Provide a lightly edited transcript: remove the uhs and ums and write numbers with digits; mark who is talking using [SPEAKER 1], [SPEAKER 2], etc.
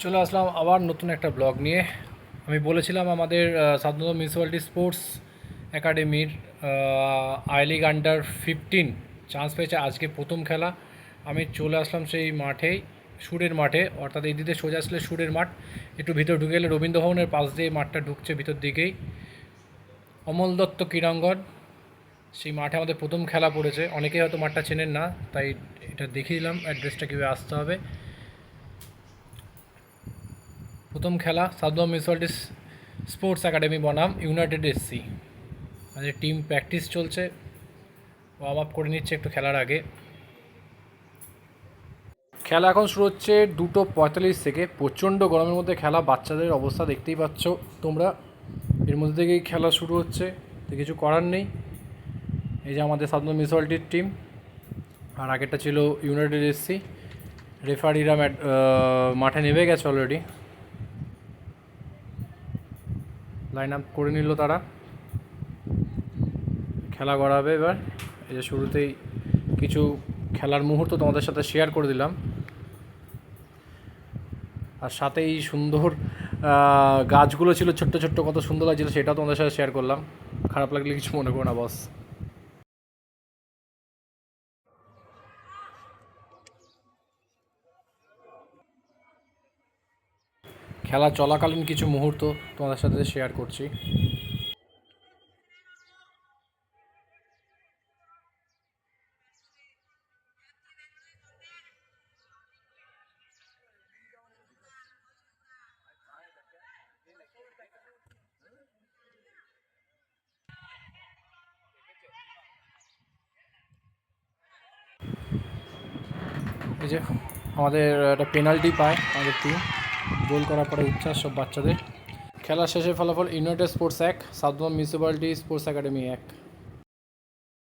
[SPEAKER 1] চলে আসলাম আবার নতুন একটা ব্লগ নিয়ে। আমি বলেছিলাম আমাদের সাধারণত মিউনিসিপ্যালিটি স্পোর্টস একাডেমির আই লিগ আন্ডার 15 চান্স পেয়েছে। আজকে প্রথম খেলা। আমি চলে আসলাম সেই মাঠেই, সুরের মাঠে, অর্থাৎ এই দিকে সোজা আসলে সুরের মাঠ, একটু ভিতর ঢুকে গেলে রবীন্দ্র ভবনের পাশ দিয়ে মাঠটা ঢুকছে ভিতর দিকেই, অমল দত্ত ক্রীড়াঙ্গন। সেই মাঠে আমাদের প্রথম খেলা পড়েছে। অনেকেই হয়তো মাঠটা চেনেন না, তাই এটা দেখিয়ে দিলাম অ্যাড্রেসটা কীভাবে আসতে হবে। প্রথম খেলা সাউথ মিউনিসিপ্যালিটি স্পোর্টস একাডেমি বনাম ইউনাইটেড এসসি। আমাদের টিম প্র্যাকটিস চলছে, ওয়ার্ম আপ করে নিচ্ছে একটু খেলার আগে। খেলা এখন শুরু হচ্ছে 2:45 থেকে। প্রচণ্ড গরমের মধ্যে খেলা, বাচ্চাদের অবস্থা দেখতেই পাচ্ছ তোমরা। এর মধ্যে থেকেই খেলা শুরু হচ্ছে, তো কিছু করার নেই। এই যে আমাদের সাউথ মিউনিসিপ্যালিটির টিম, আর আগেরটা ছিল ইউনাইটেড এসসি। রেফারিরা মাঠে নেমে গেছে অলরেডি, লাইন আপ করে নিল তারা। খেলা গড়াবে এবার। এই যে শুরুতেই কিছু খেলার মুহূর্ত তোমাদের সাথে শেয়ার করে দিলাম, আর সাথেই সুন্দর গাছগুলো ছিল ছোট্ট ছোট্ট, কত সুন্দর লাগছিল সেটাও তোমাদের সাথে শেয়ার করলাম। খারাপ লাগলে কিছু মনে করো না বস। খেলা চলাকালীন কিছু মুহূর্ত তোমাদের সাথে শেয়ার করছি। এই যে আমাদের একটা পেনাল্টি পায় আমাদের টিম, গোল করার পরে উচ্ছ্বাস সব বাচ্চাদের। খেলা শেষে ফলাফল United sports 1, south municipality sports academy 1।